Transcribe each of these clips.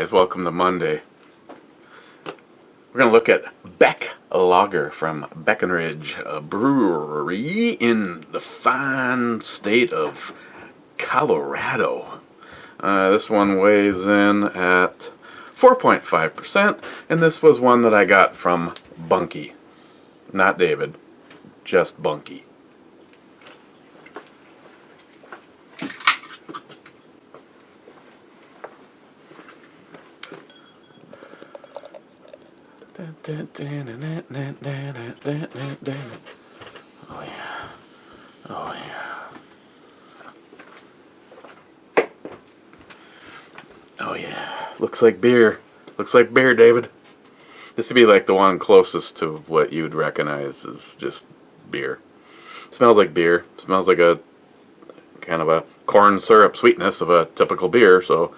guys, welcome to Monday. We're going to look at Breck Lager from Breckenridge Brewery in the fine state of Colorado. This one weighs in at 4.5%, and this was one that I got from Bunky. Not David, just Bunky. Oh yeah. Oh yeah. Oh yeah. Looks like beer. Looks like beer, David. This would be like the one closest to what you'd recognize as just beer. Smells like beer. Smells like a kind of a corn syrup sweetness of a typical beer. So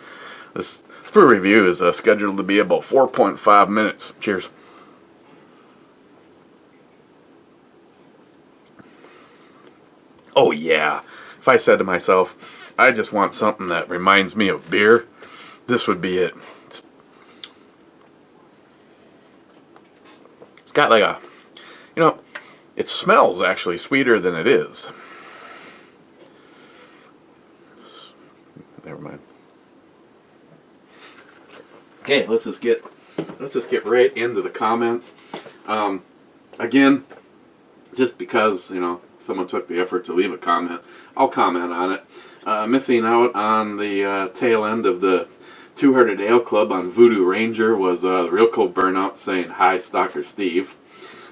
this brew review is scheduled to be about 4.5 minutes. Cheers. Oh yeah. If I said to myself, I just want something that reminds me of beer, this would be it. It's got like a, it smells actually sweeter than it is. Never mind. Okay, let's just get right into the comments. Again, just because someone took the effort to leave a comment, I'll comment on it. Missing out on the tail end of the Two-Hearted Ale Club on Voodoo Ranger was the Real Cold Burnout saying, "Hi, Stalker Steve."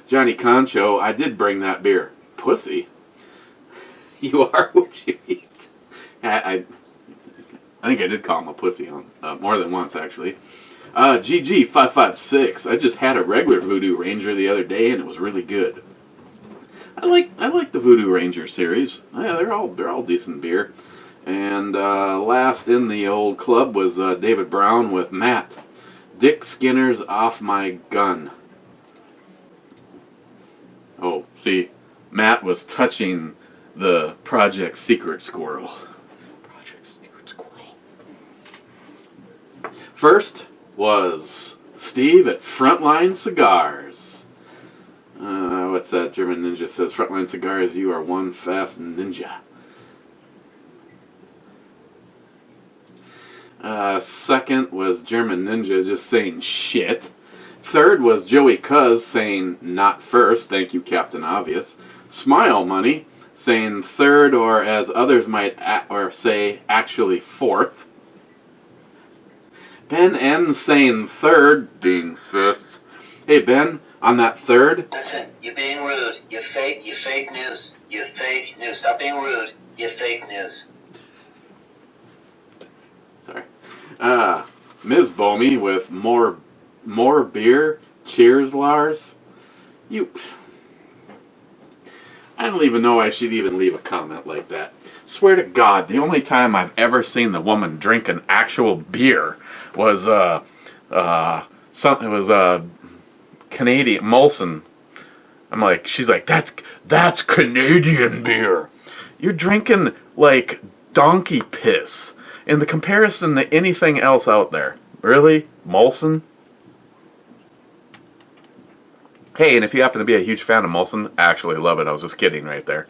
Johnny Concho, I did bring that beer. Pussy? You are what you eat. I think I did call him a pussy on more than once, actually. GG556, I just had a regular Voodoo Ranger the other day and it was really good. I like the Voodoo Ranger series. Yeah, they're all decent beer. And last in the old club was David Brown with Matt. Dick Skinner's Off My Gun. Oh, see, Matt was touching the Project Secret Squirrel. Project Secret Squirrel. First was Steve at Frontline Cigars. What's that? German Ninja says, "Frontline Cigars, you are one fast ninja." Second was German Ninja just saying shit. Third was Joey Cuz saying not first, thank you Captain Obvious. Smile Money saying third, or as others might say actually fourth. Ben N saying third, being fifth. Hey Ben, on that third. Listen, you're being rude. You're fake news. You're fake news. Stop being rude. You're fake news. Sorry. Ms. Bomey with more beer. Cheers, Lars. I don't even know I should even leave a comment like that. Swear to God, the only time I've ever seen the woman drink an actual beer was Canadian Molson. She's like, that's Canadian beer. You're drinking like donkey piss in the comparison to anything else out there. Really? Molson? Hey, and if you happen to be a huge fan of Molson, I actually love it. I was just kidding right there.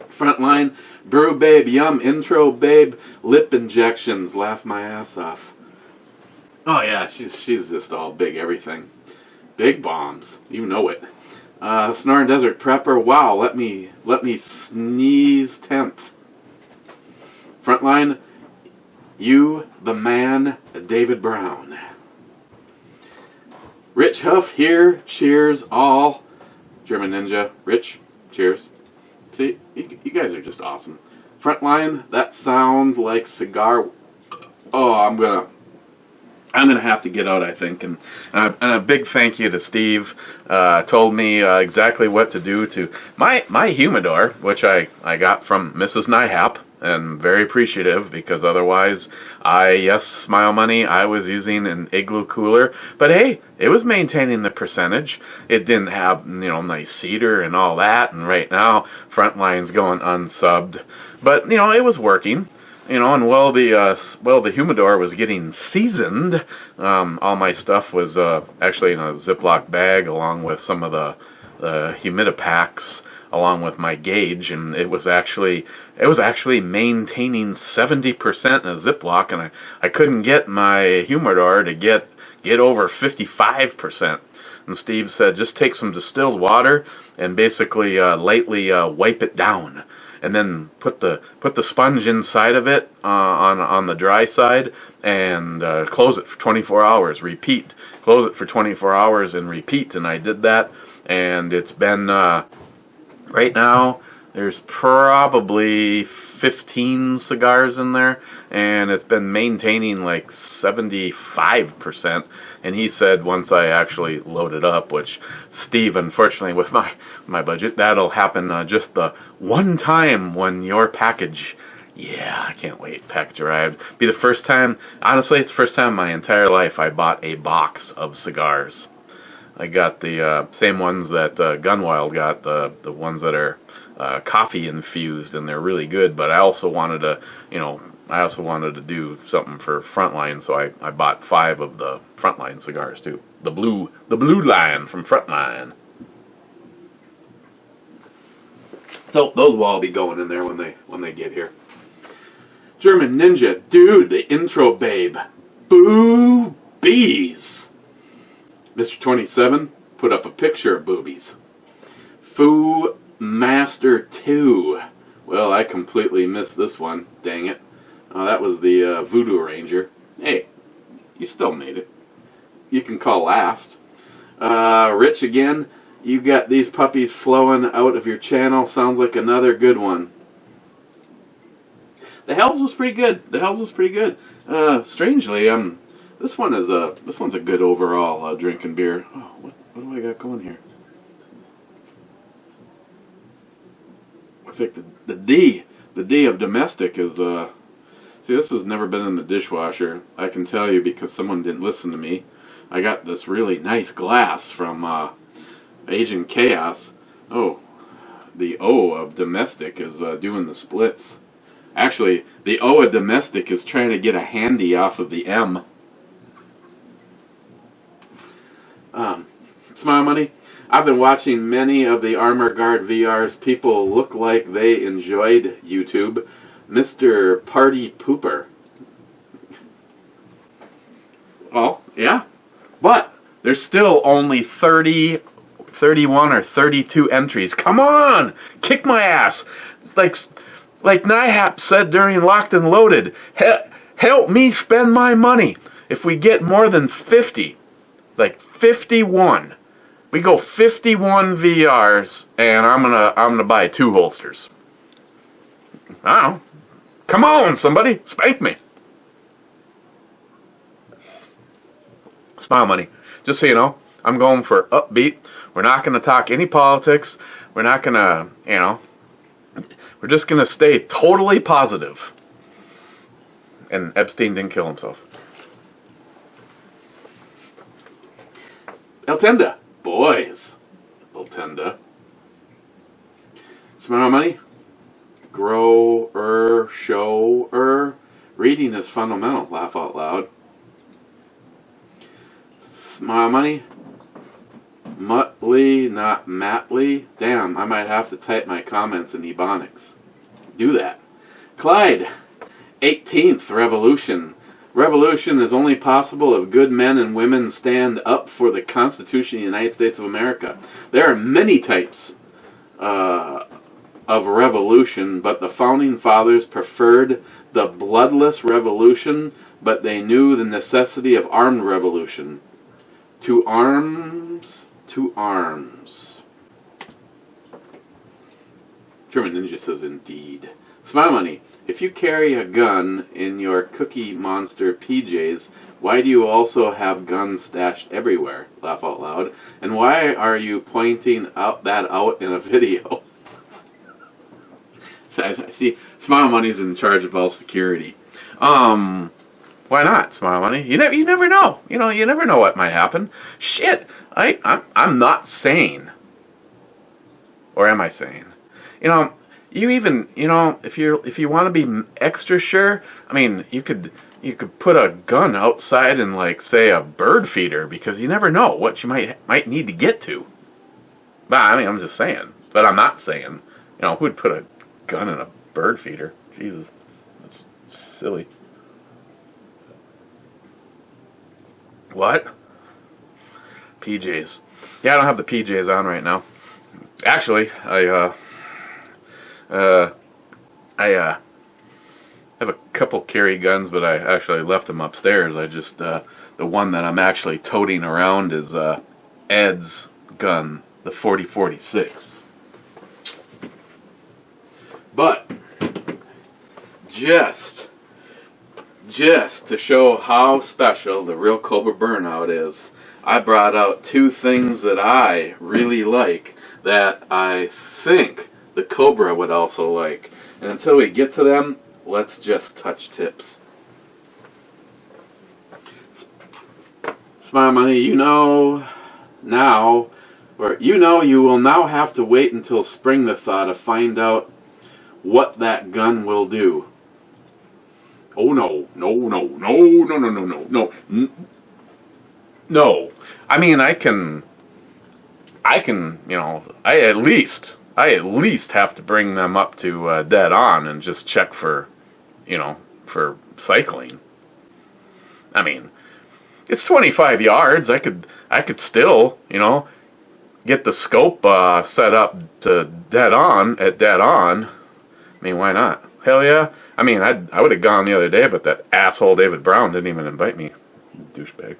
Frontline, Brew Babe, Yum, Intro Babe, Lip Injections, Laugh My Ass Off. Oh yeah, she's just all big everything. Big bombs. You know it. Snoring Desert Prepper, wow, let me sneeze 10th. Frontline, you, the man, David Brown. Rich Huff here, cheers all. German Ninja, Rich, cheers. See, you guys are just awesome. Frontline, that sounds like cigar. Oh, I'm gonna have to get out, I think. And a big thank you to Steve. Told me exactly what to do to my humidor, which I got from Mrs. Nyhap. And very appreciative, because otherwise, Smile Money, I was using an Igloo cooler. But hey, it was maintaining the percentage. It didn't have, nice cedar and all that. And right now, Frontline's going unsubbed. But, it was working. You know, and while the humidor was getting seasoned, all my stuff was actually in a Ziploc bag, along with some of the humidipacks, along with my gauge, and it was actually maintaining 70% in a Ziploc, and I couldn't get my humidor to get over 55%. And Steve said, just take some distilled water and basically lightly wipe it down, and then put the sponge inside of it on the dry side, and close it for 24 hours. Repeat. Close it for 24 hours and repeat. And I did that, and it's been right now there's probably 15 cigars in there, and it's been maintaining like 75%. And he said once I actually load it up, which Steve, unfortunately, with my budget, that'll happen just the one time when your package, yeah, I can't wait, package arrived. Be the first time, honestly, it's the first time in my entire life I bought a box of cigars. I got the same ones that Gunwild got, the ones that are coffee infused, and they're really good. But I also wanted to, do something for Frontline, so I bought 5 of the Frontline cigars too. The blue line from Frontline. So those will all be going in there when they get here. German Ninja, dude, the intro babe, boobies. Mr. 27 put up a picture of boobies. Foo Master 2. Well, I completely missed this one. Dang it. That was the Voodoo Ranger. Hey, you still made it. You can call last. Rich again. You got these puppies flowing out of your channel. Sounds like another good one. The Hells was pretty good. Strangely, this one's a good overall drinking beer. Oh, what do I got going here? Looks like the D of domestic is see, this has never been in the dishwasher. I can tell you because someone didn't listen to me. I got this really nice glass from Agent Chaos. Oh, the O of domestic is doing the splits. Actually, the O of domestic is trying to get a handy off of the M. Smile Money. I've been watching many of the Armor Guard VRs. People look like they enjoyed YouTube. Mr. Party Pooper. Well, yeah. But there's still only 30, 31, or 32 entries. Come on! Kick my ass! It's like Nihap said during Locked and Loaded. Help me spend my money. If we get more than 50, like 51, we go 51 VRs, and I'm gonna buy 2 holsters. I don't know. Come on, somebody, spank me. Smile Money. Just so you know, I'm going for upbeat. We're not going to talk any politics. We're not going to, we're just going to stay totally positive. And Epstein didn't kill himself. El Tenda. Boys. El Tenda. Smile Money. Grower, shower. Reading is fundamental. Laugh out loud. Smile Money. Muttley, not Matley. Damn, I might have to type my comments in Ebonics. Do that. Clyde. 18th Revolution. Revolution is only possible if good men and women stand up for the Constitution of the United States of America. There are many types of revolution, but the Founding Fathers preferred the bloodless revolution, but they knew the necessity of armed revolution. To arms, to arms. German Ninja says, indeed. Smile Money. If you carry a gun in your Cookie Monster PJs, why do you also have guns stashed everywhere? Laugh out loud. And why are you pointing that out in a video? I see, Smile Money's in charge of all security. Why not, Smile Money? You never know. You never know what might happen. Shit, I'm not sane. Or am I sane? you even, you know, if you want to be extra sure, I mean, you could put a gun outside in, like, say, a bird feeder, because you never know what you might need to get to. But I mean, I'm just saying. But I'm not saying. You know, who would put a gun in a bird feeder? Jesus, that's silly. What? PJs. Yeah, I don't have the PJs on right now. Actually, I have a couple carry guns, but I actually left them upstairs. I just, the one that I'm actually toting around is Ed's gun, the 40-46. But just to show how special the Real Cobra Burnout is, I brought out two things that I really like that I think the Cobra would also like. And until we get to them, let's just touch tips. Smile Money, you know now, or you know you will now have to wait until spring the thaw to find out what that gun will do. Oh no, no. I mean, I can, you know, I at least have to bring them up to dead on and just check for, you know, for cycling. I mean, it's 25 yards. I could still, you know, get the scope set up to dead on. I mean, why not? Hell yeah. I mean, I would have gone the other day, but that asshole David Brown didn't even invite me. Douchebag.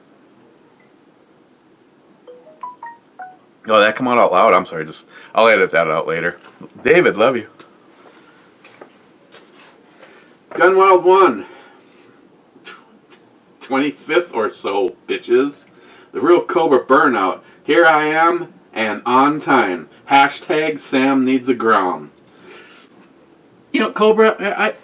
Oh, that come out loud? I'm sorry. I'll edit that out later. David, love you. Gunwild 1. 25th or so, bitches. The Real Cobra Burnout. Here I am, and on time. Hashtag Sam needs a grom. You know, Cobra, I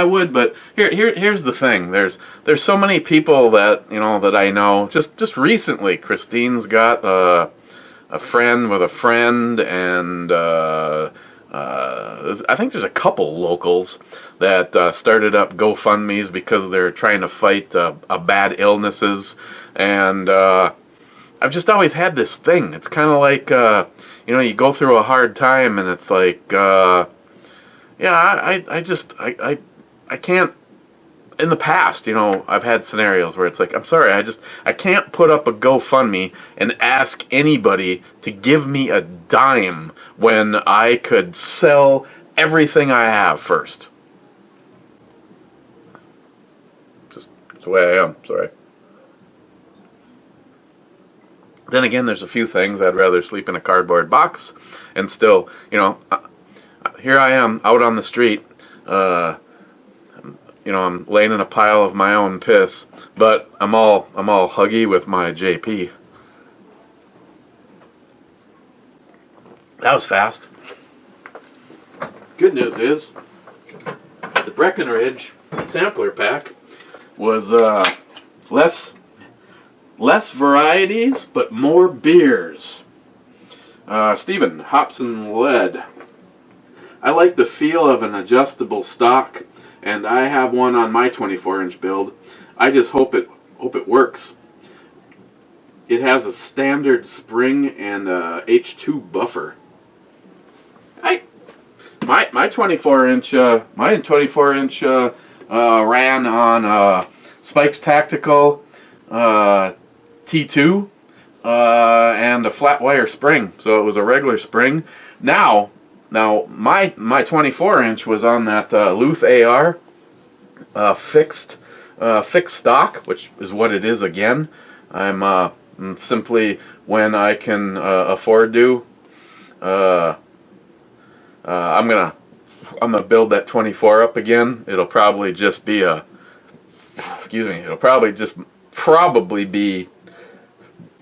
would, but here's the thing. There's so many people that, you know, that I know. Just recently, Christine's got a friend with a friend, and I think there's a couple locals that started up GoFundMes because they're trying to fight bad illnesses, and I've just always had this thing. It's kind of like, you know, you go through a hard time, and it's like, yeah, I can't. In the past, you know, I've had scenarios where it's like, I'm sorry, I can't put up a GoFundMe and ask anybody to give me a dime when I could sell everything I have first. Just the way I am, sorry. Then again, there's a few things I'd rather sleep in a cardboard box and still, you know, here I am out on the street, you know, I'm laying in a pile of my own piss, but I'm all huggy with my JP. That was fast. Good news is, the Breckenridge sampler pack was less varieties, but more beers. Stephen, hops and lead. I like the feel of an adjustable stock, and I have one on my 24-inch build. I just hope it works. It has a standard spring and a H2 buffer. My 24-inch ran on Spike's Tactical T2 and a flat wire spring, so it was a regular spring. Now my 24-inch was on that Luth AR fixed stock, which is what it is again. I'm simply, when I can afford to, I'm gonna build that 24 up again. It'll probably just be it'll probably be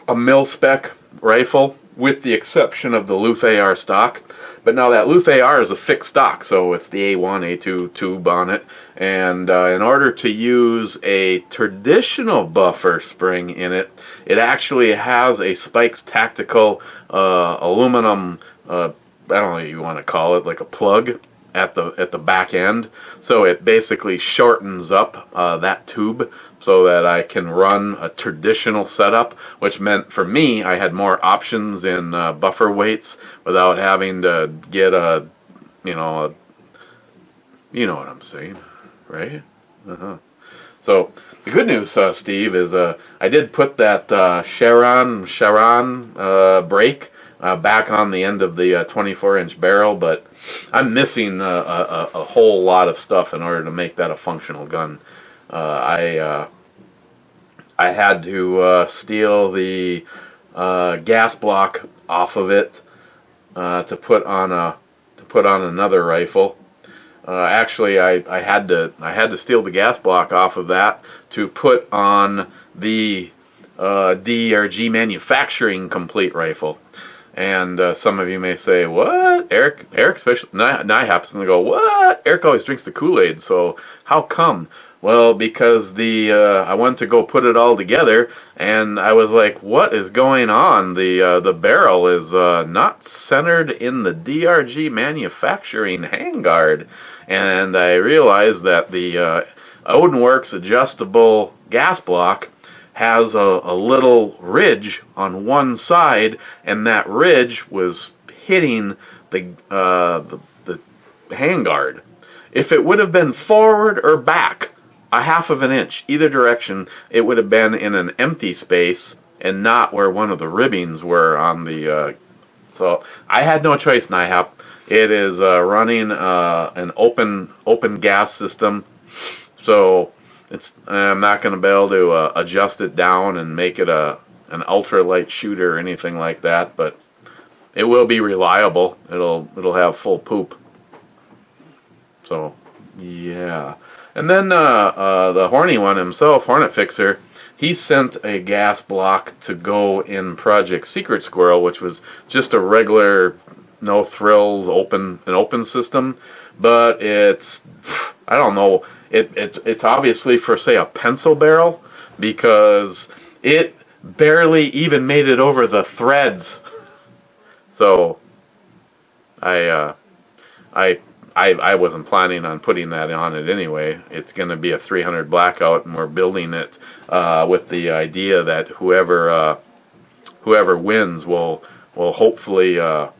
a mil-spec rifle, with the exception of the Luth AR stock. But now that Luth AR is a fixed stock, so it's the A1, A2 tube on it. And in order to use a traditional buffer spring in it, it actually has a Spike's Tactical aluminum, I I don't know what you want to call it, like a plug at the back end, so it basically shortens up that tube so that I can run a traditional setup, which meant for me I had more options in buffer weights without having to get a, you know what I'm saying, right? So the good news, Steve, is I did put that Sharon brake back on the end of the 24-inch barrel, but I'm missing a whole lot of stuff in order to make that a functional gun. I had to steal the gas block off of it to put on another rifle. Actually, I had to steal the gas block off of that to put on the DRG manufacturing complete rifle. And some of you may say, what? Eric especially, I happen to go, what? Eric always drinks the Kool-Aid, so how come? Well, because I went to go put it all together, and I was like, what is going on? The barrel is not centered in the DRG manufacturing handguard. And I realized that the Odinworks adjustable gas block has a little ridge on one side, and that ridge was hitting the handguard. If it would have been forward or back a half of an inch either direction, it would have been in an empty space and not where one of the ribbings were on the so I had no choice, NIHAP. It is running an open gas system, so I'm not going to be able to adjust it down and make it an ultralight shooter or anything like that, but it will be reliable. It'll have full poop. So yeah. And then the horny one himself, Hornet Fixer, he sent a gas block to go in Project Secret Squirrel, which was just a regular, no frills, an open system. But it's, I don't know, it's obviously for, say, a pencil barrel, because it barely even made it over the threads. So I wasn't planning on putting that on it anyway. It's going to be a 300 blackout, and we're building it with the idea that whoever wins will hopefully get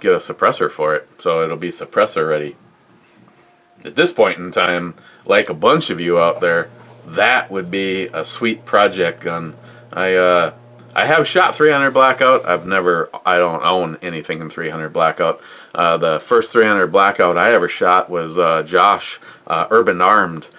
a suppressor for it, so it'll be suppressor ready. At this point in time, like a bunch of you out there, that would be a sweet project gun. I have shot 300 blackout. I don't own anything in 300 blackout. The first 300 blackout I ever shot was Josh Urban Armed,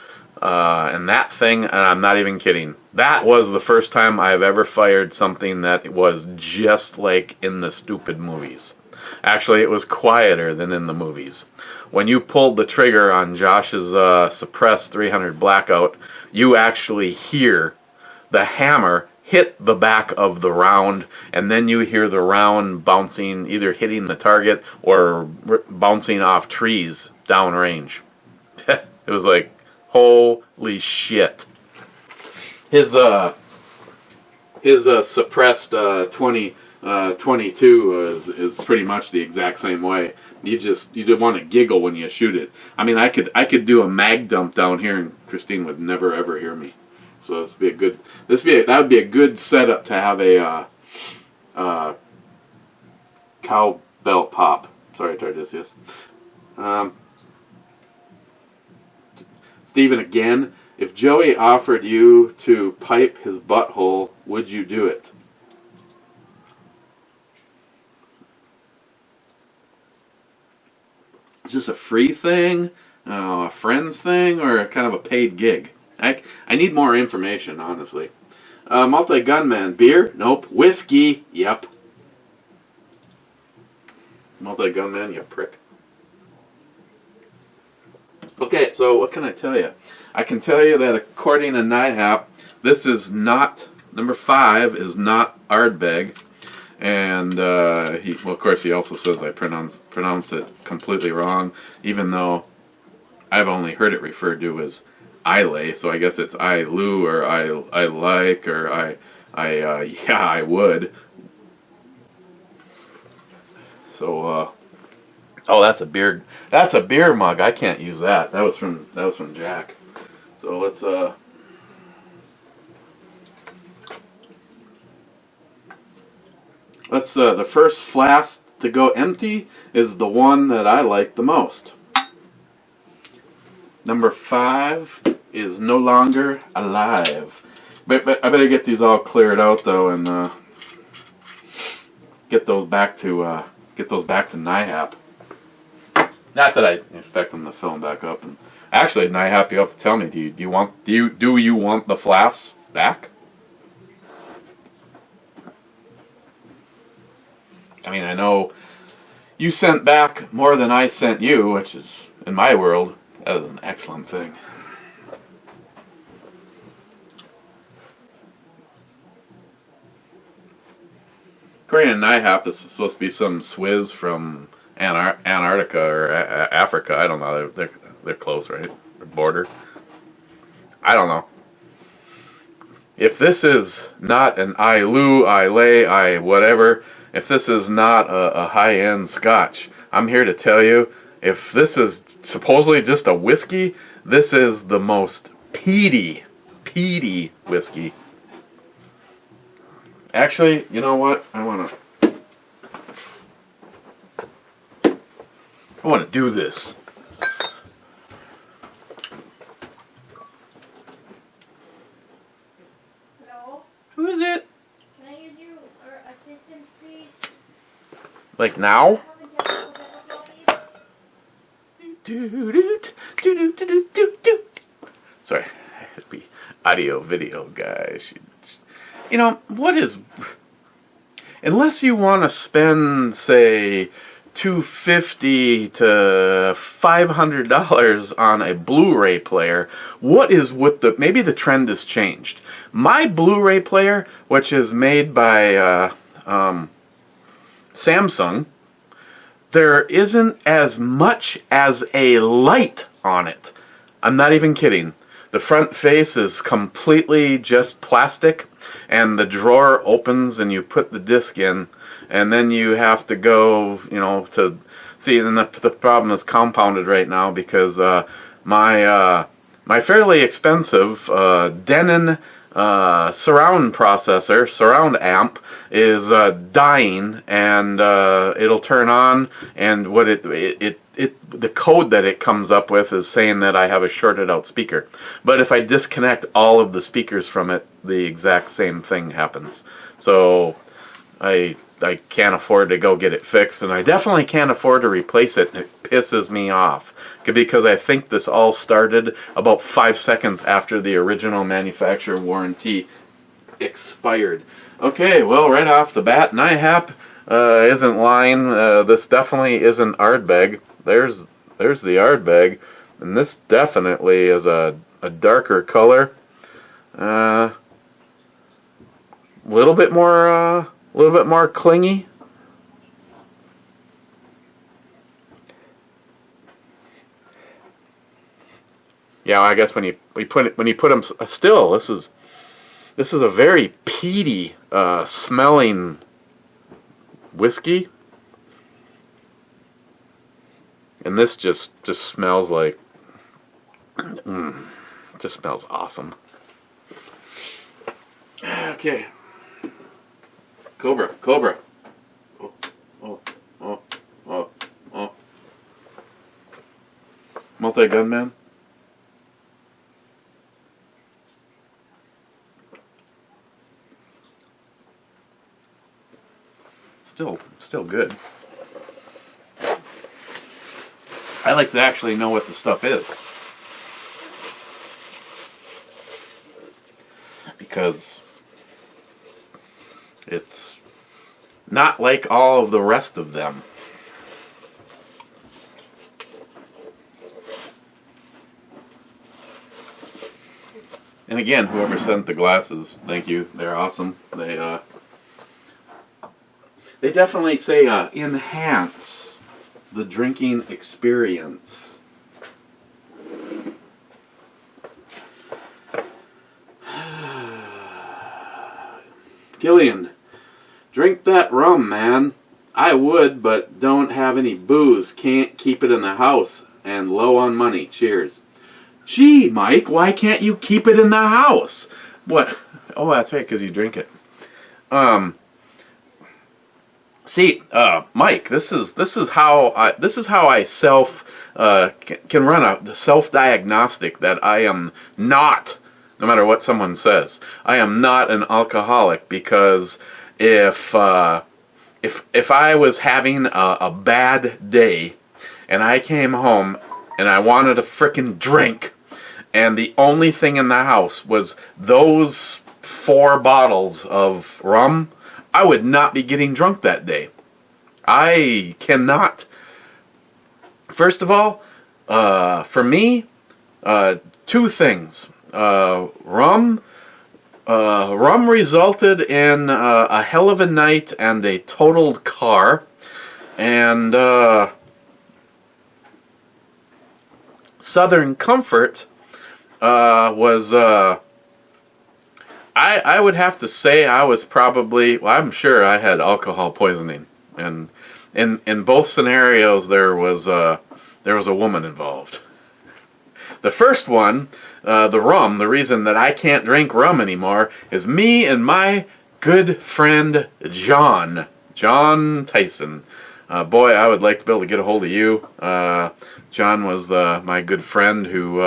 and that thing, and I'm not even kidding, that was the first time I've ever fired something that was just like in the stupid movies. Actually, it was quieter than in the movies. When you pulled the trigger on Josh's suppressed 300 blackout, you actually hear the hammer hit the back of the round, and then you hear the round bouncing, either hitting the target or bouncing off trees downrange. It was like, holy shit. His suppressed 22 is pretty much the exact same way. You just want to giggle when you shoot it. I mean, I could do a mag dump down here, and Christine would never ever hear me. So that would be a good setup to have a cowbell pop. Sorry, Tardisius. Stephen again. If Joey offered you to pipe his butthole, would you do it? Is this a free thing, a friends thing, or kind of a paid gig? I need more information, honestly. Multi-gunman, beer? Nope. Whiskey? Yep. Multi-gunman, you prick. Okay, so what can I tell you? I can tell you that according to NIHAP, this is not, number 5 is not Ardbeg. And, of course, he also says I pronounce it completely wrong, even though I've only heard it referred to as Ilay, so I guess it's I Lou or I like or yeah, I would. So, oh, that's a beer. That's a beer mug. I can't use that. That was from Jack. So let's the first flask to go empty is the one that I like the most. Number 5 is No Longer Alive. But I better get these all cleared out though, and get those back to NIHAP. Not that I expect them to fill them back up. And actually, NIHAP, you have to tell me. Do you want the flasks back? I mean, I know you sent back more than I sent you, which is, in my world, that is an excellent thing. According to NIHAP, this is supposed to be some Swizz from Antarctica or Africa. I don't know. They're close, right? Border. I don't know. If this is not an Islay, whatever, if this is not a high-end Scotch, I'm here to tell you, if this is supposedly just a whiskey, this is the most peaty whiskey. Actually, you know what? I want to do this. Hello? Who is it? Can I use your assistance, please? Like now? Sorry, it'd be audio, video, guys. You know, what is... Unless you want to spend, say, $250 to $500 on a Blu-ray player, what is with the... Maybe the trend has changed. My Blu-ray player, which is made by Samsung, there isn't as much as a light on it. I'm not even kidding. The front face is completely just plastic, and the drawer opens and you put the disc in, and then you have to go, you know, to see. And the problem is compounded right now because my fairly expensive Denon surround amp is dying, and it'll turn on, and what the code that it comes up with is saying that I have a shorted out speaker. But if I disconnect all of the speakers from it, the exact same thing happens. So I can't afford to go get it fixed, and I definitely can't afford to replace it. It pisses me off because I think this all started about 5 seconds after the original manufacturer warranty expired. Okay, well, right off the bat, NIHAP isn't lying. This definitely isn't Ardbeg. There's the Ardbeg, and this definitely is a darker color. Little bit more clingy. Yeah, I guess when you put them still, this is a very peaty smelling whiskey, and this just smells like just smells awesome. Okay. Cobra. Oh. Multi-gunman. Still good. I like to actually know what the stuff is, because it's not like all of the rest of them. And again, whoever sent the glasses, thank you. They're awesome. They definitely say enhance the drinking experience. Gillian, drink that rum, man. I would, but don't have any booze. Can't keep it in the house. And low on money. Cheers. Gee, Mike, why can't you keep it in the house? What? Oh, that's right, because you drink it. See, Mike, this is how I can run a self-diagnostic that I am not, no matter what someone says, I am not an alcoholic, because if I was having a bad day and I came home and I wanted a frickin' drink, and the only thing in the house was those 4 bottles of rum, I would not be getting drunk that day. I cannot. First of all, for me, 2 things. Rum resulted in a hell of a night and a totaled car, and Southern Comfort was. I would have to say I was probably, well, I'm sure I had alcohol poisoning, and in both scenarios there was a woman involved. The first one, the rum, the reason that I can't drink rum anymore is me and my good friend John Tyson. Boy, I would like to be able to get a hold of you. John was my good friend who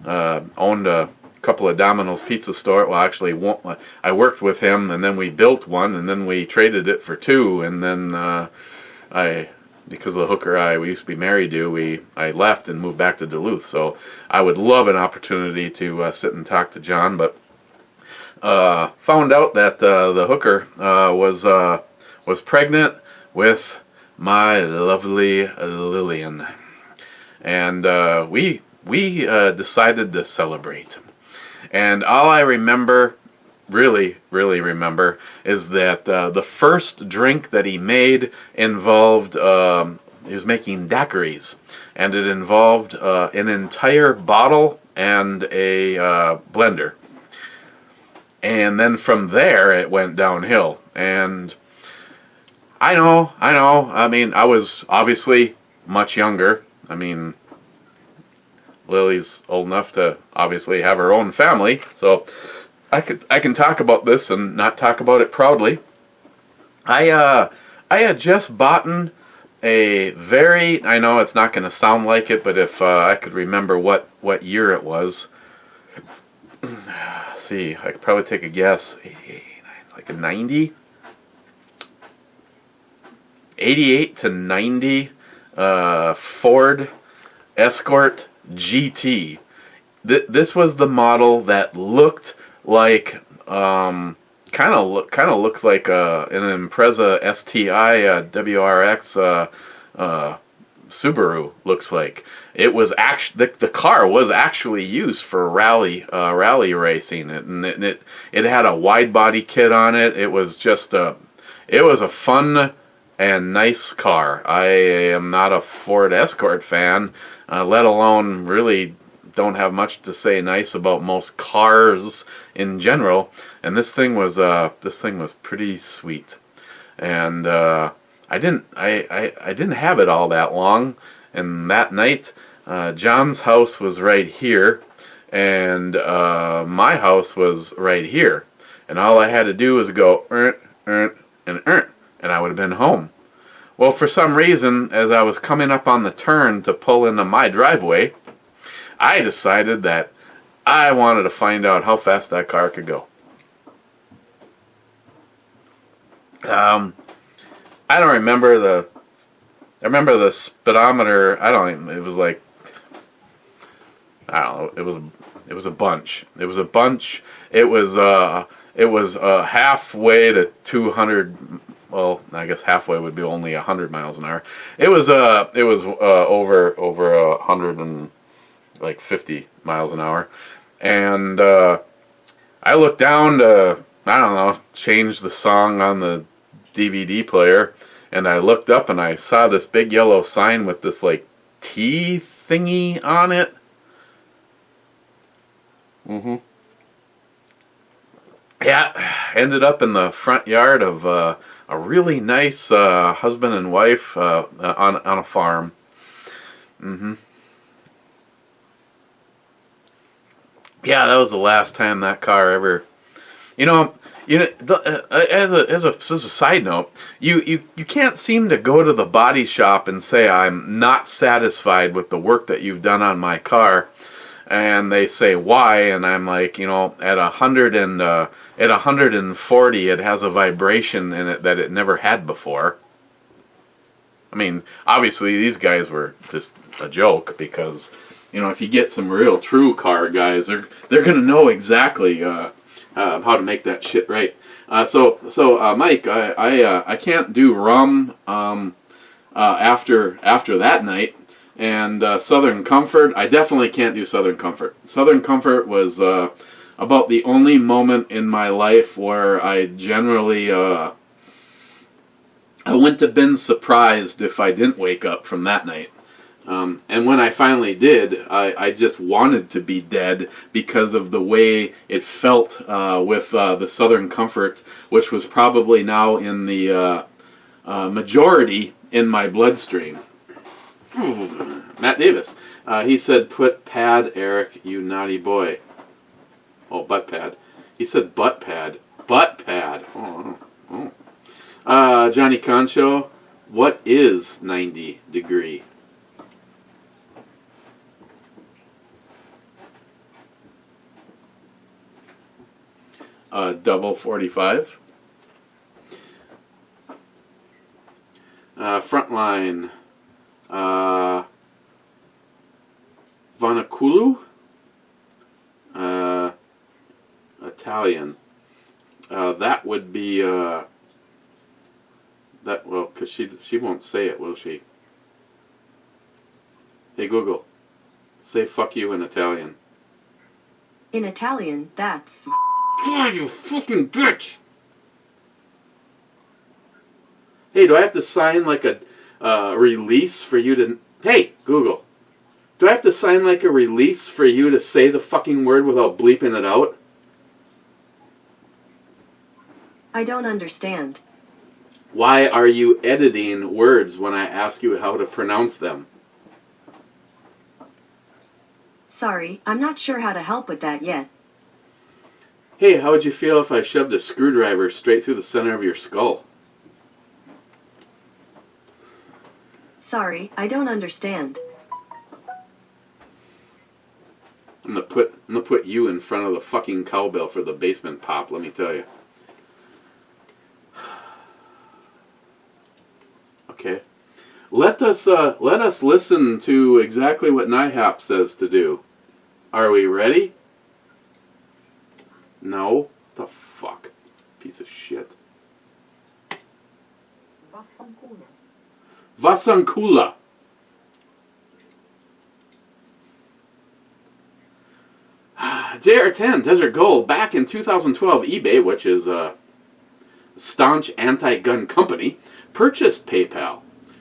owned a couple of Domino's pizza store. Well, actually, I worked with him, and then we built one, and then we traded it for 2, and then because of the hooker we used to be married to, I left and moved back to Duluth. So I would love an opportunity to sit and talk to John, but found out that the hooker was pregnant with my lovely Lillian, and we decided to celebrate. And all I remember, really remember, is that the first drink that he made involved, he was making daiquiris, and it involved an entire bottle and a blender. And then from there it went downhill. And I know, I mean, I was obviously much younger. I mean, Lily's old enough to obviously have her own family, so I can talk about this and not talk about it proudly. I had just bought a very, I know it's not going to sound like it, but if I could remember what year it was, see, I could probably take a guess, like a 90, 88 to 90 Ford Escort GT. This was the model that looked like, kind of looks like an Impreza STI WRX Subaru looks like. It was actually the car was actually used for rally racing, and it had a wide body kit on it. It was just a fun and nice car. I am not a Ford Escort fan, let alone really don't have much to say nice about most cars in general. And this thing was pretty sweet. And I didn't have it all that long. And that night, John's house was right here, and my house was right here. And all I had to do was go and I would have been home. Well, for some reason, as I was coming up on the turn to pull into my driveway, I decided that I wanted to find out how fast that car could go. I don't remember I remember the speedometer. It was like, I don't know. It was a bunch. It was a bunch. It was halfway to 200. Well, I guess halfway would be only 100 miles an hour. It was over 150 miles an hour, and I looked down to, I don't know, change the song on the DVD player, and I looked up and I saw this big yellow sign with this like T thingy on it. Yeah, ended up in the front yard of a really nice husband and wife on a farm. Mm-hmm. Yeah, that was the last time that car ever. You know, as a side note, you can't seem to go to the body shop and say I'm not satisfied with the work that you've done on my car, and they say why, and I'm like, at 140, it has a vibration in it that it never had before. I mean, obviously these guys were just a joke because, if you get some real true car guys, they're gonna know exactly how to make that shit right. So Mike, I can't do rum after that night, and Southern Comfort, I definitely can't do Southern Comfort. Southern Comfort was about the only moment in my life where I generally I wouldn't have been surprised if I didn't wake up from that night. And when I finally did, I just wanted to be dead because of the way it felt with the Southern Comfort, which was probably now in the majority in my bloodstream. Matt Davis. He said, put pad, Eric, you naughty boy. Oh, butt pad. He said butt pad. Butt pad. Oh. Johnny Concho, what is 90 degree? Double 45. Frontline. Vanakulu. Italian. That would be because she won't say it, will she? Hey Google, say fuck you in Italian. In Italian, that's... Oh, you fucking bitch! Hey, do I have to sign like a release for you to... Hey, Google, do I have to sign like a release for you to say the fucking word without bleeping it out? I don't understand. Why are you editing words when I ask you how to pronounce them? Sorry, I'm not sure how to help with that yet. Hey, how would you feel if I shoved a screwdriver straight through the center of your skull? Sorry, I don't understand. I'm gonna put you in front of the fucking cowbell for the basement pop, let me tell you. Okay. Let us listen to exactly what NIHAP says to do. Are we ready? No? The fuck? Piece of shit. Vasankula. JR10 Desert Gold back in 2012. eBay, which is a staunch anti-gun company, purchased PayPal.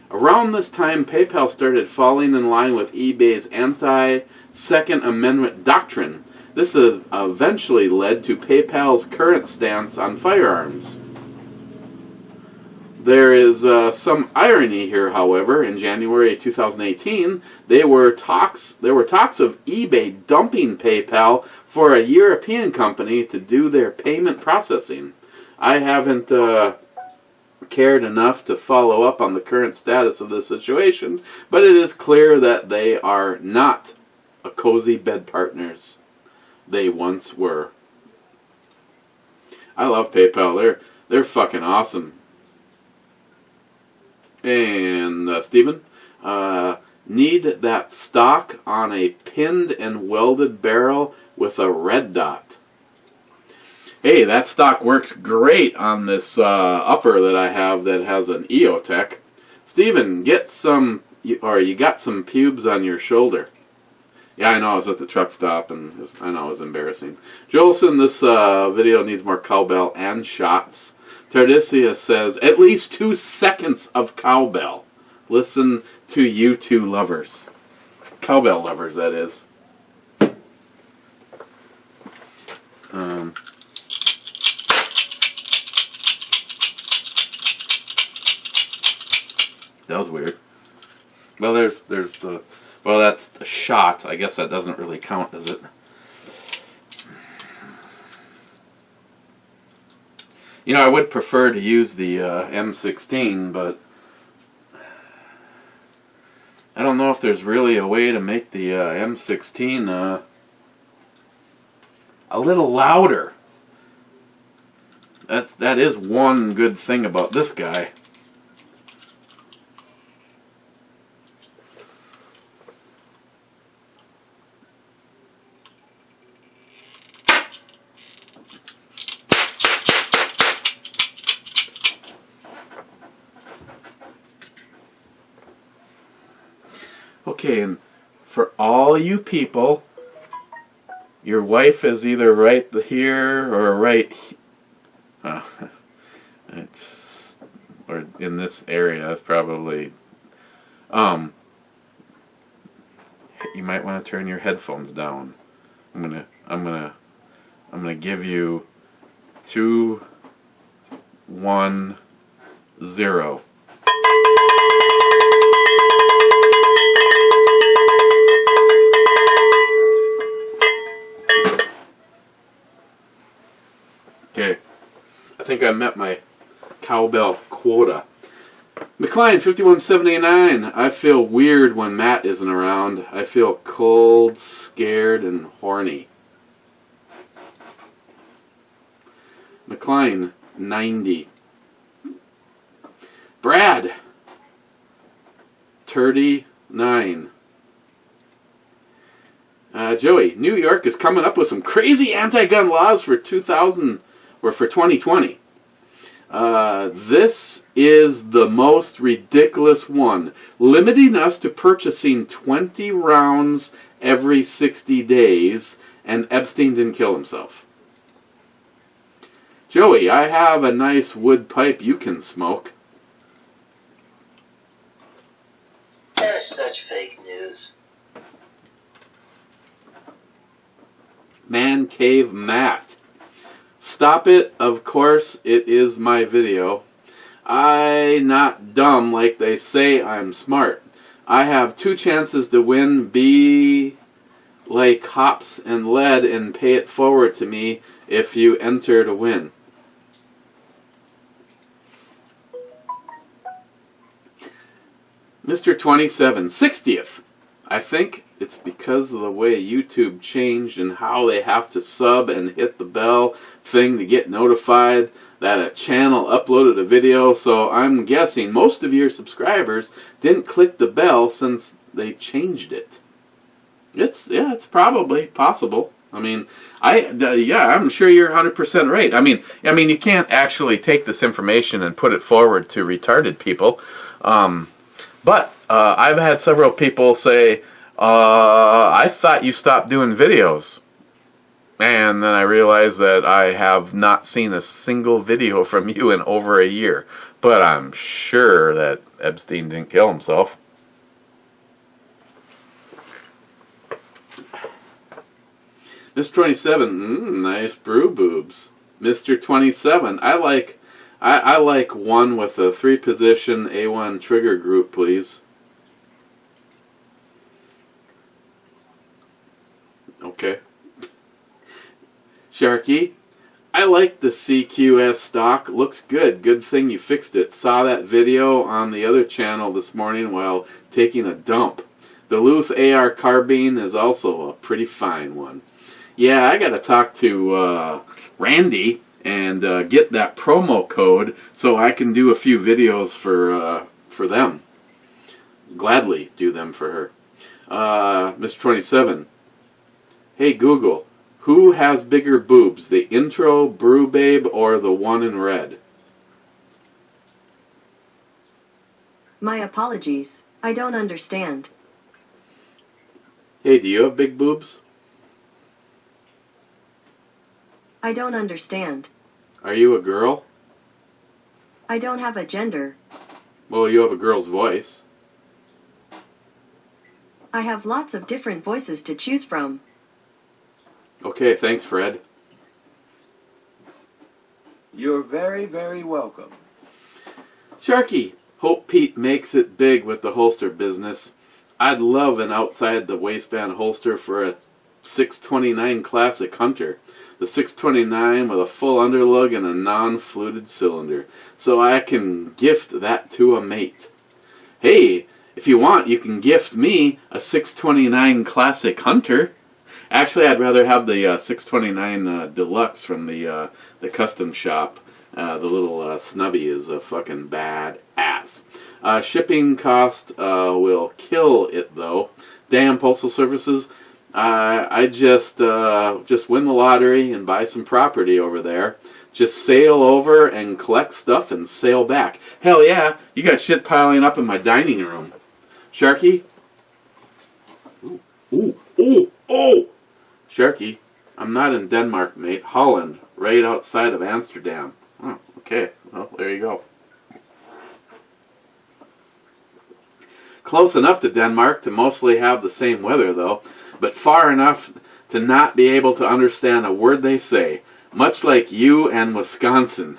Around this time, PayPal started falling in line with eBay's anti-Second Amendment doctrine. This eventually led to PayPal's current stance on firearms. There is some irony here, however. In January 2018, there were talks of eBay dumping PayPal for a European company to do their payment processing. I haven't cared enough to follow up on the current status of the situation, but it is clear that they are not a cozy bed partners they once were. I love PayPal. They're fucking awesome. And Stephen, need that stock on a pinned and welded barrel with a red dot. Hey, that stock works great on this upper that I have that has an EOTech. Stephen, get some, or you got some pubes on your shoulder. Yeah, I know, I was at the truck stop, and I know it was embarrassing. Jolson, this video needs more cowbell and shots. Tardisia says, at least 2 seconds of cowbell. Listen to you two lovers. Cowbell lovers, that is. That was weird. Well, there's the... Well, that's the shot. I guess that doesn't really count, does it? You know, I would prefer to use the M16, but I don't know if there's really a way to make the M16 a little louder. That is one good thing about this guy. Okay, and for all you people, your wife is either right here or right it's, or in this area probably. You might want to turn your headphones down. I'm gonna give you 2, 1, 0. Okay, I think I met my cowbell quota. McLean 5179. I feel weird when Matt isn't around. I feel cold, scared, and horny. McLean 90. Brad 39. Joey, New York is coming up with some crazy anti-gun laws for 2020. This is the most ridiculous one, limiting us to purchasing 20 rounds every 60 days, and Epstein didn't kill himself. Joey, I have a nice wood pipe you can smoke. There's such fake news. Man Cave Matt. Stop it, of course, it is my video. I not dumb like they say I'm smart. I have 2 chances to win. Be like hops and lead and pay it forward to me if you enter to win. Mr. 27, 60th. I think it's because of the way YouTube changed and how they have to sub and hit the bell thing to get notified that a channel uploaded a video. So I'm guessing most of your subscribers didn't click the bell since they changed it. It's probably possible. I mean, I'm sure you're 100% right. I mean, you can't actually take this information and put it forward to retarded people. But I've had several people say, I thought you stopped doing videos. And then I realized that I have not seen a single video from you in over a year. But I'm sure that Epstein didn't kill himself. Mr. 27, nice brew boobs. Mr. 27, I like one with a 3-position A1 trigger group, please. Okay. Sharky, I like the CQS stock. Looks good. Good thing you fixed it. Saw that video on the other channel this morning while taking a dump. The Luth AR carbine is also a pretty fine one. Yeah, I gotta talk to Randy and get that promo code so I can do a few videos for them. Gladly do them for her. Mr. 27. Hey Google, who has bigger boobs, the intro brew babe or the one in red? My apologies. I don't understand. Hey, do you have big boobs? I don't understand. Are you a girl? I don't have a gender. Well, you have a girl's voice. I have lots of different voices to choose from. Okay, thanks, Fred. You're very, very welcome. Sharky, Hope Pete makes it big with the holster business. I'd love an outside the waistband holster for a 629 Classic Hunter. The 629 with a full underlug and a non-fluted cylinder. So I can gift that to a mate. Hey, if you want, you can gift me a 629 Classic Hunter. Actually, I'd rather have the 629 Deluxe from the custom shop. The little snubby is a fucking badass. Shipping cost will kill it though. Damn postal services. I just win the lottery and buy some property over there. Just sail over and collect stuff and sail back. Hell yeah, you got shit piling up in my dining room. Sharky? Ooh. Sharky, I'm not in Denmark, mate. Holland, right outside of Amsterdam. Oh, okay. Well, there you go. Close enough to Denmark to mostly have the same weather, though, but far enough to not be able to understand a word they say, much like you and Wisconsin.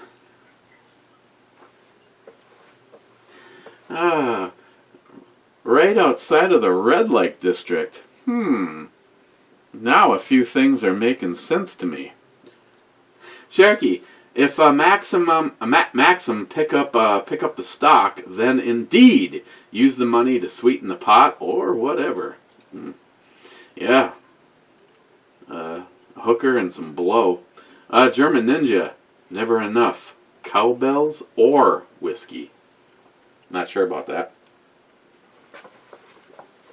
Right outside of the red light district. Now a few things are making sense to me. Sharky, if Maxim pick up the stock, then indeed use the money to sweeten the pot or whatever. Yeah. A hooker and some blow. German Ninja, never enough. Cowbells or whiskey. Not sure about that.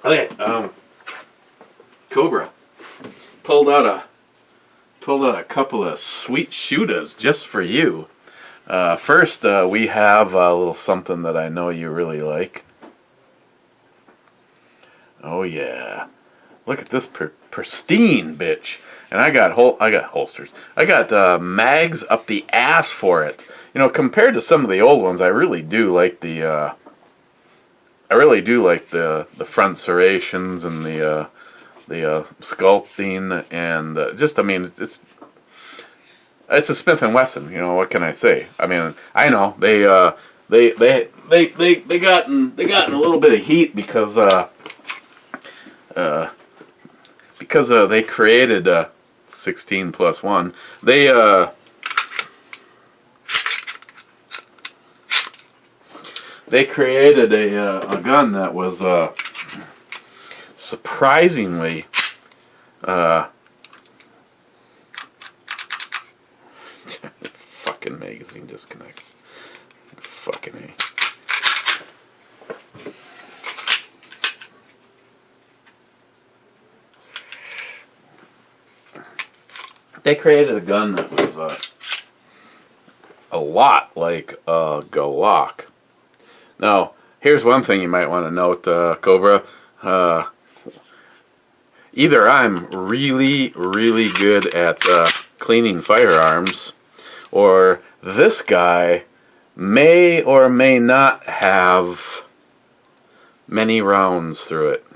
Okay. Cobra pulled out a couple of sweet shooters just for you. First, we have a little something that I know you really like. Oh yeah, look at this pristine bitch. And I got holsters. I got mags up the ass for it. You know, compared to some of the old ones, I really do like the front serrations and the sculpting and just, I mean, it's a Smith and Wesson. You know, what can I say? I mean, I know they got in a little bit of heat because they created 16 plus 1. They created a gun that was surprisingly fucking magazine disconnects. Fucking A. They created a gun that was a lot like a Glock. Now, here's one thing you might want to note, Cobra. Either I'm really, really good at cleaning firearms, or this guy may or may not have many rounds through it.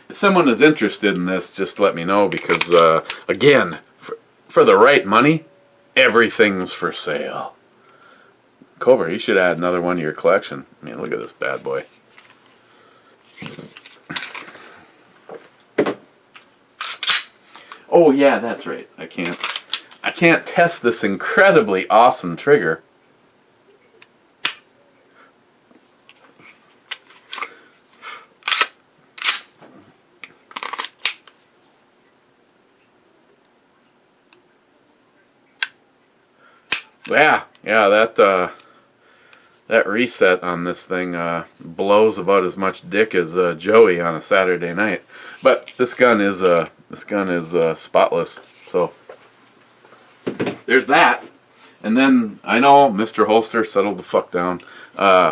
If someone is interested in this, just let me know, because, again, for the right money, everything's for sale. Cobra, you should add another one to your collection. I mean, look at this bad boy. Oh yeah, that's right. I can't test this incredibly awesome trigger. Yeah, that reset on this thing blows about as much dick as Joey on a Saturday night. But this gun is spotless. So there's that. And then I know Mr. Holster settled the fuck down.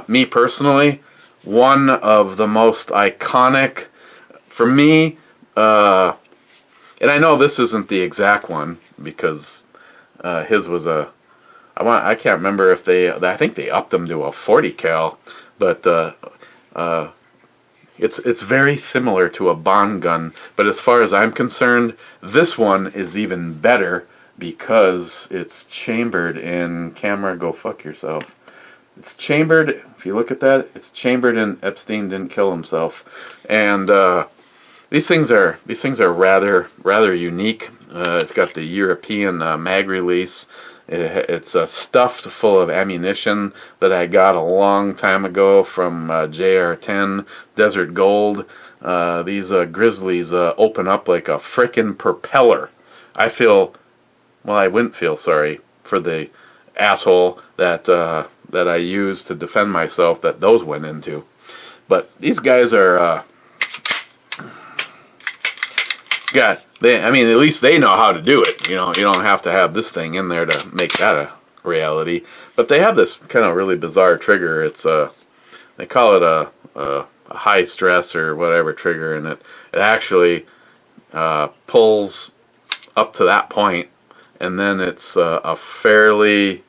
Me personally, one of the most iconic for me. And I know this isn't the exact one because his was a. I can't remember if I think they upped them to a 40 cal, but it's very similar to a Bond gun. But as far as I'm concerned, this one is even better because it's chambered in, camera, go fuck yourself. It's chambered. If you look at that, it's chambered in Epstein didn't kill himself, and these things are rather unique. It's got the European mag release. It's stuffed full of ammunition that I got a long time ago from JR10 Desert Gold. These Grizzlies open up like a frickin' propeller. I feel, well, I wouldn't feel sorry for the asshole that that I used to defend myself that those went into. But these guys are, I mean, at least they know how to do it. You know, you don't have to have this thing in there to make that a reality. But they have this kind of really bizarre trigger. It's they call it a high stress or whatever trigger, and it actually pulls up to that point, and then it's a fairly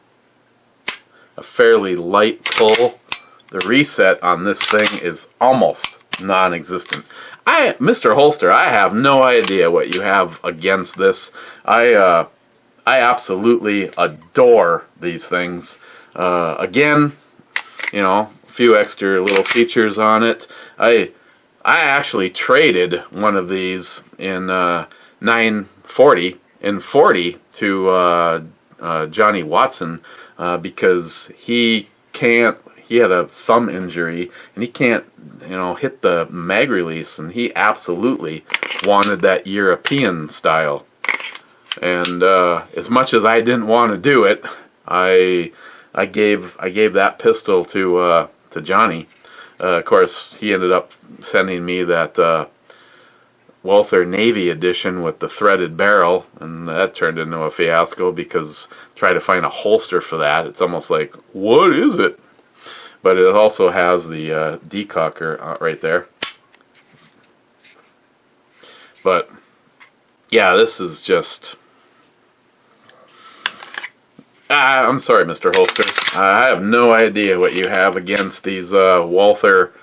light pull. The reset on this thing is almost non-existent. Mr. Holster, I have no idea what you have against this. I absolutely adore these things. Again, you know, a few extra little features on it. I actually traded one of these in 940 in 40 to Johnny Watson because he had a thumb injury and he can't, you know, hit the mag release, and he absolutely wanted that European style. And as much as I didn't want to do it, I gave that pistol to Johnny. Of course, he ended up sending me that Walther Navy edition with the threaded barrel, and that turned into a fiasco because try to find a holster for that, it's almost like, what is it? But it also has the decocker right there. But yeah, this is just... I'm sorry, Mr. Holster. I have no idea what you have against these Walther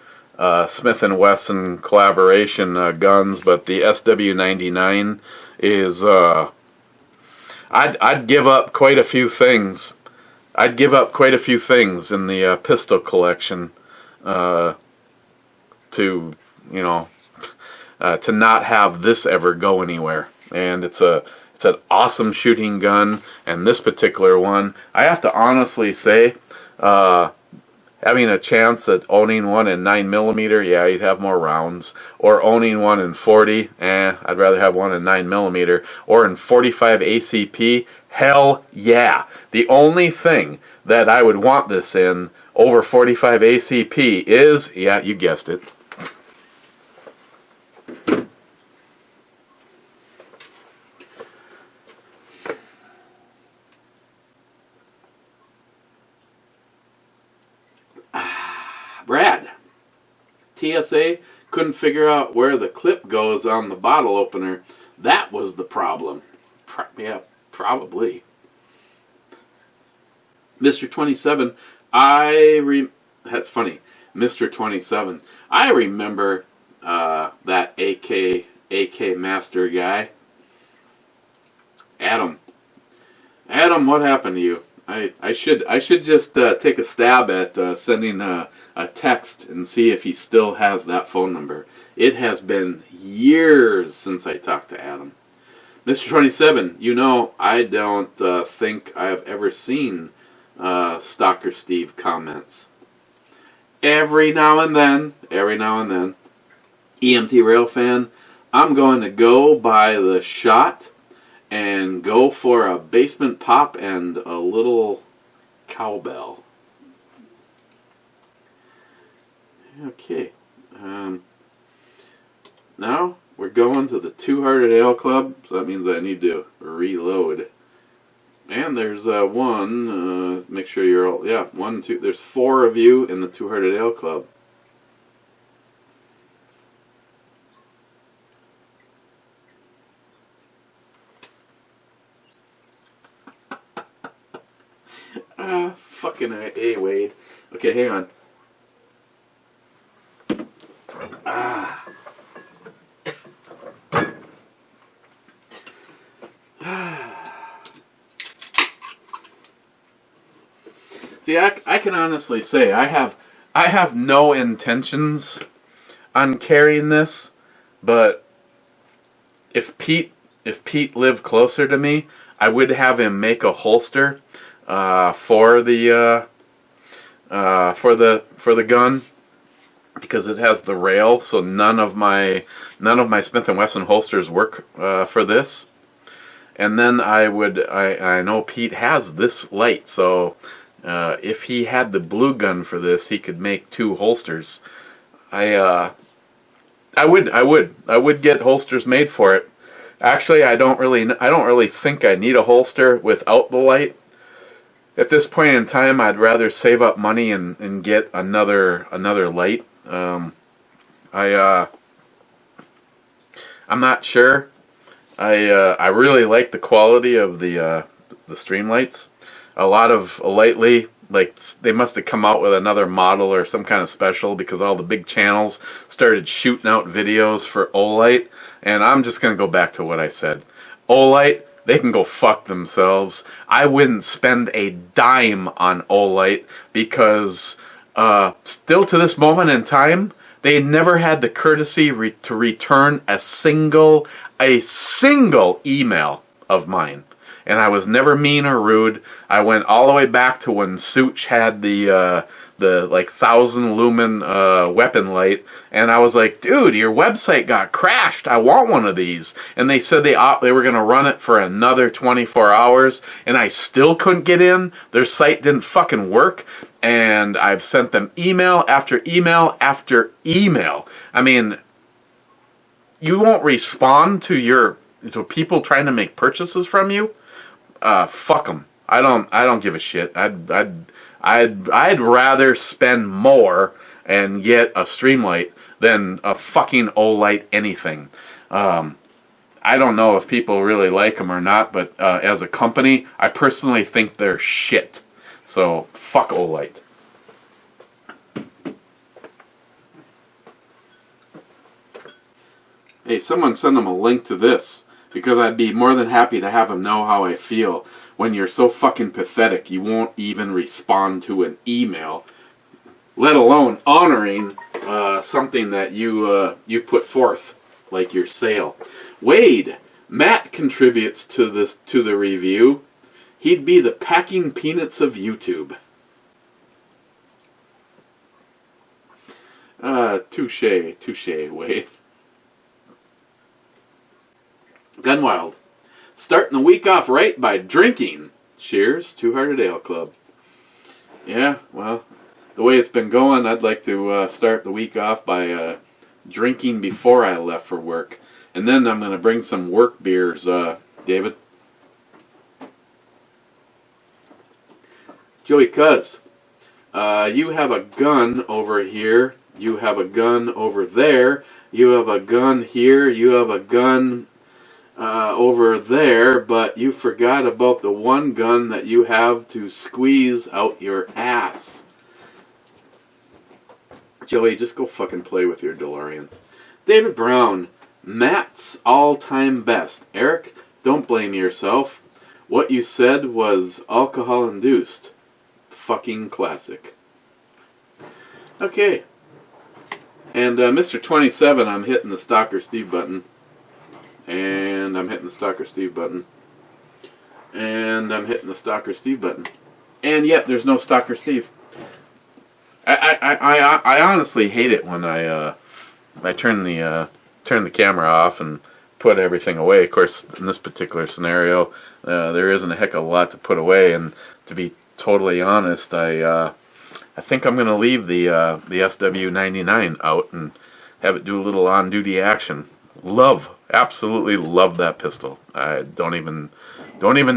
Smith & Wesson collaboration guns, but the SW99 is... I'd give up quite a few things. I'd give up quite a few things in the pistol collection to, you know, to not have this ever go anywhere. And it's an awesome shooting gun, and this particular one, I have to honestly say, having a chance at owning one in 9mm, yeah, you'd have more rounds. Or owning one in 40, I'd rather have one in 9mm. Or in 45 ACP, hell yeah. The only thing that I would want this in over 45 ACP is, yeah, you guessed it, Brad. TSA couldn't figure out where the clip goes on the bottle opener. That was the problem. Yeah, probably. Mr. 27, that's funny. Mr. 27, I remember that AK Master guy. Adam, what happened to you? I should just take a stab at sending a text and see if he still has that phone number. It has been years since I talked to Adam. Mr. 27, you know, I don't think I've ever seen Stalker Steve comments. Every now and then, EMT Rail fan, I'm going to go by the shot and go for a basement pop and a little cowbell. Okay. Now we're going to the Two-Hearted Ale Club, so that means I need to reload. And there's one, make sure you're all, yeah, 1, 2, there's 4 of you in the Two-Hearted Ale Club. Fucking A, Wade. Okay, hang on. See, I can honestly say I have no intentions on carrying this, but if Pete lived closer to me, I would have him make a holster for the gun, because it has the rail, so none of my Smith & Wesson holsters work for this. And then I know Pete has this light, so if he had the blue gun for this, he could make 2 holsters. I would get holsters made for it. Actually, I don't really think I need a holster without the light. At this point in time, I'd rather save up money and get another light. I'm not sure. I really like the quality of the stream lights. A lot of lately, like, they must have come out with another model or some kind of special, because all the big channels started shooting out videos for Olight. And I'm just going to go back to what I said. Olight, they can go fuck themselves. I wouldn't spend a dime on Olight, because still to this moment in time, they never had the courtesy to return a single email of mine. And I was never mean or rude. I went all the way back to when Such had the like 1,000 lumen weapon light, and I was like, dude, your website got crashed. I want one of these. And they said they were going to run it for another 24 hours, and I still couldn't get in. Their site didn't fucking work, and I've sent them email after email after email. I mean, you won't respond to people trying to make purchases from you? Fuck them. I don't give a shit. I'd rather spend more and get a Streamlight than a fucking Olight anything. I don't know if people really like them or not, but as a company, I personally think they're shit. So fuck Olight. Hey, someone send them a link to this, because I'd be more than happy to have them know how I feel when you're so fucking pathetic you won't even respond to an email, let alone honoring something that you put forth, like your sale. Wade, Matt contributes to the review. He'd be the packing peanuts of YouTube. Touche, Wade. Gunwild, starting the week off right by drinking. Cheers, Two Hearted Ale Club. Yeah, well, the way it's been going, I'd like to start the week off by drinking before I left for work. And then I'm going to bring some work beers, David. Joey Cuz, you have a gun over here. You have a gun over there. You have a gun here. You have a gun over there, but you forgot about the one gun that you have to squeeze out your ass. Joey, just go fucking play with your DeLorean. David Brown, Matt's all-time best. Eric, don't blame yourself. What you said was alcohol-induced. Fucking classic. Okay. And Mr. 27, I'm hitting the Stalker Steve button. And I'm hitting the Stalker Steve button. And I'm hitting the Stalker Steve button. And yet there's no Stalker Steve. I honestly hate it when I turn the camera off and put everything away. Of course, in this particular scenario, there isn't a heck of a lot to put away. And to be totally honest, I think I'm going to leave the SW99 out and have it do a little on-duty action. Absolutely love that pistol. I don't even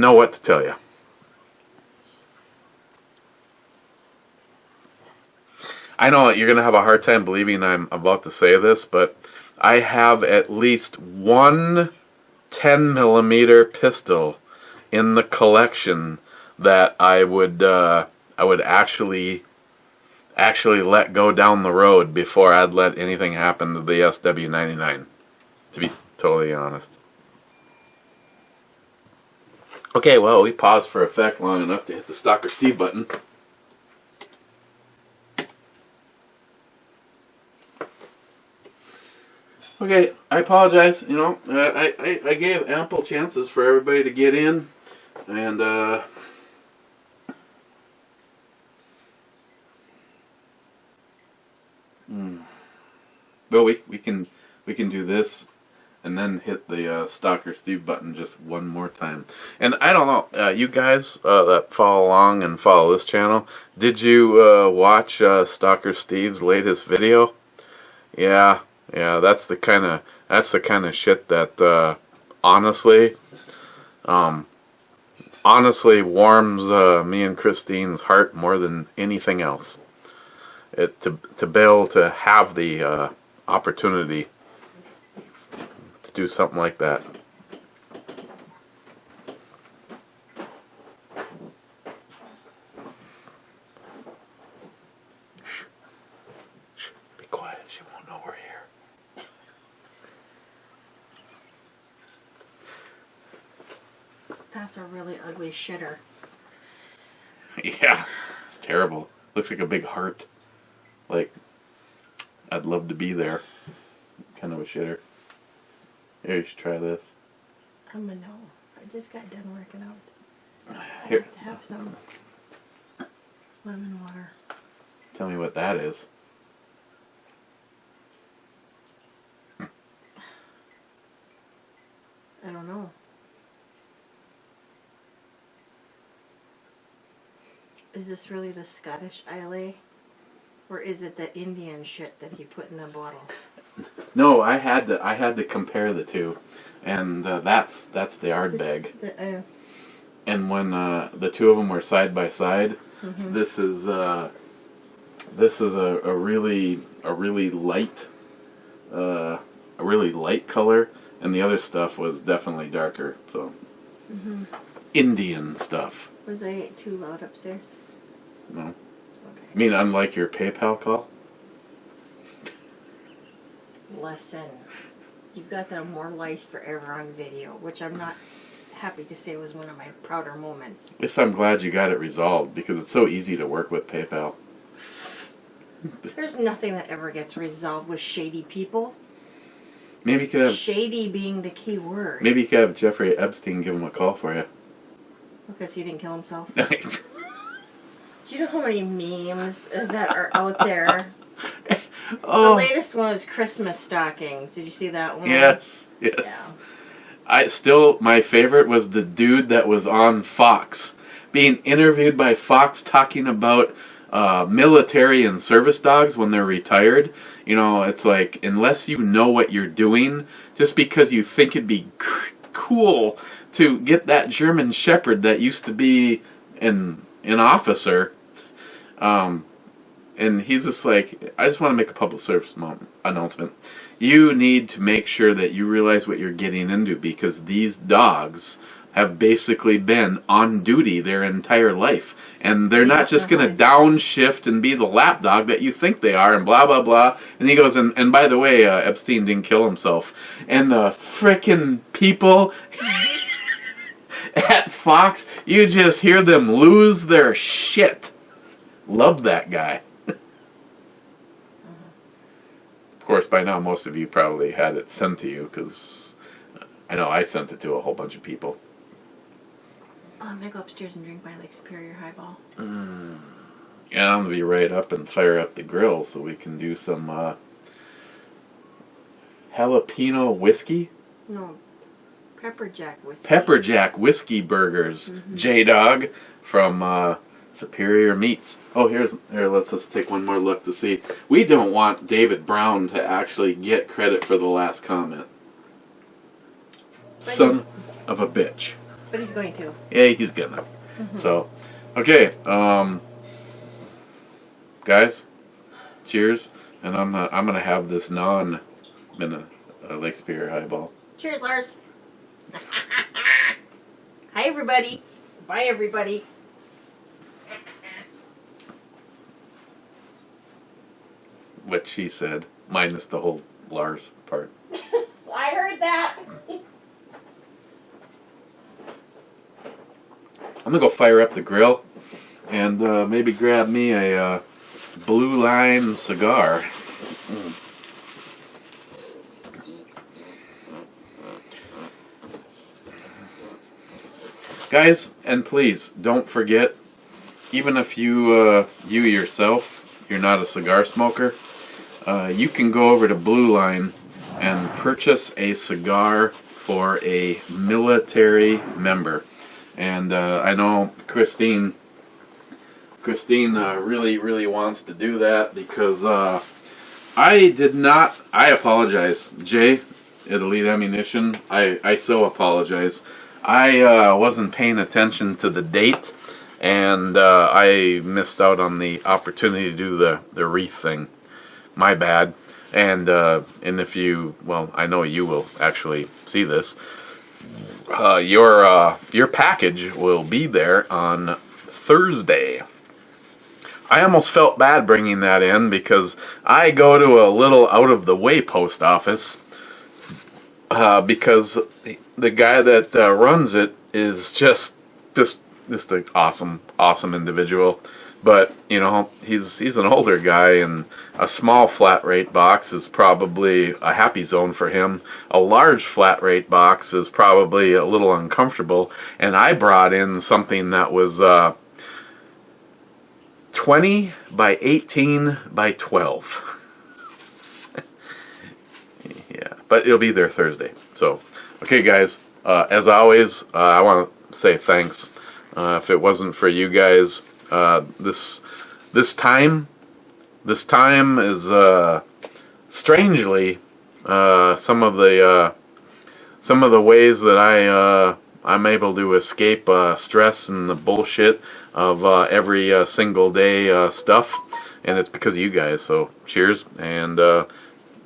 know what to tell you. I know you're going to have a hard time believing I'm about to say this, but I have at least one 10mm pistol in the collection that I would actually let go down the road before I'd let anything happen to the SW99. To be totally honest. Okay, well, we paused for effect long enough to hit the Stalker Steve button. Okay, I apologize. You know, I gave ample chances for everybody to get in, and well, we can do this, and then hit the Stalker Steve button just one more time. And I don't know, you guys that follow along and follow this channel, did you watch Stalker Steve's latest video? Yeah, that's the kind of shit that honestly warms me and Christine's heart more than anything else. To be able to have the opportunity to do something like that. Shh. Shh. Be quiet. She won't know we're here. That's a really ugly shitter. Yeah, it's terrible. Looks like a big heart. Like, I'd love to be there. Kind of a shitter. Here, you should try this. I'm a no. I just got done working out. Here. I have to have some lemon water. Tell me what that is. I don't know. Is this really the Scottish Islay? Or is it the Indian shit that he put in the bottle? No, I had to compare the two, and that's the Ardbeg. And when the two of them were side by side, this is a really light color, and the other stuff was definitely darker. So Indian stuff. Was I too loud upstairs? No. Okay. I mean, unlike your PayPal call. Listen, you've got the more lice forever on video, which I'm not happy to say was one of my prouder moments. Yes, I'm glad you got it resolved because it's so easy to work with PayPal. There's nothing that ever gets resolved with shady people. Maybe you could have Shady being the key word. maybe you could have Jeffrey Epstein give him a call for you. Because he didn't kill himself. Do you know how many memes that are out there? Oh. The latest one was Christmas stockings. Did you see that one? Yes. Yeah. My favorite was the dude that was on Fox, being interviewed by Fox talking about military and service dogs when they're retired. You know, it's like, unless you know what you're doing, just because you think it'd be cool to get that German Shepherd that used to be an officer, and he's just like, I just want to make a public service announcement. You need to make sure that you realize what you're getting into, because these dogs have basically been on duty their entire life, and they're not just going to downshift and be the lap dog that you think they are, and blah blah blah. And he goes, and by the way, Epstein didn't kill himself. And the frickin' people at Fox, you just hear them lose their shit. Love that guy. Of course, by now most of you probably had it sent to you, because I know I sent it to a whole bunch of people. Oh, I'm going to go upstairs and drink my Lake Superior highball. And I'm going to be right up and fire up the grill so we can do some jalapeno whiskey? No, Pepper Jack whiskey. Pepper Jack whiskey burgers. J-Dog from Superior Meats. Oh, here, let's just take one more look to see. We don't want David Brown to actually get credit for the last comment. Son of a bitch. But he's going to. Yeah, he's gonna. So, okay, guys, cheers, and I'm gonna have this Lake Superior highball. Cheers, Lars. Hi, everybody. Bye, everybody. What she said, minus the whole Lars part. I heard that. I'm gonna go fire up the grill and maybe grab me a Blue Line cigar. Guys, and please don't forget, even if you yourself, you're not a cigar smoker, you can go over to Blue Line and purchase a cigar for a military member. And I know Christine really wants to do that because I apologize, Jay at Elite Ammunition. I so apologize. I wasn't paying attention to the date, and I missed out on the opportunity to do the wreath thing. My bad. And if you, well, I know you will actually see this. Your package will be there on Thursday. I almost felt bad bringing that in because I go to a little out of the way post office because the guy that runs it is just an awesome individual. But you know, he's an older guy, and a small flat rate box is probably a happy zone for him. A large flat rate box is probably a little uncomfortable. And I brought in something that was 20 by 18 by 12. Yeah, but it'll be there Thursday. So, okay, guys. As always, I want to say thanks. If it wasn't for you guys, this time is strangely some of the ways that I'm able to escape stress and the bullshit of every single day stuff, and it's because of you guys. So cheers, and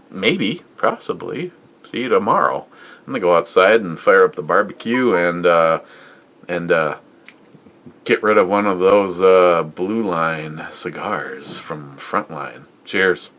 maybe, possibly, see you tomorrow. I'm gonna go outside and fire up the barbecue and get rid of one of those Blue Line cigars from Frontline. Cheers.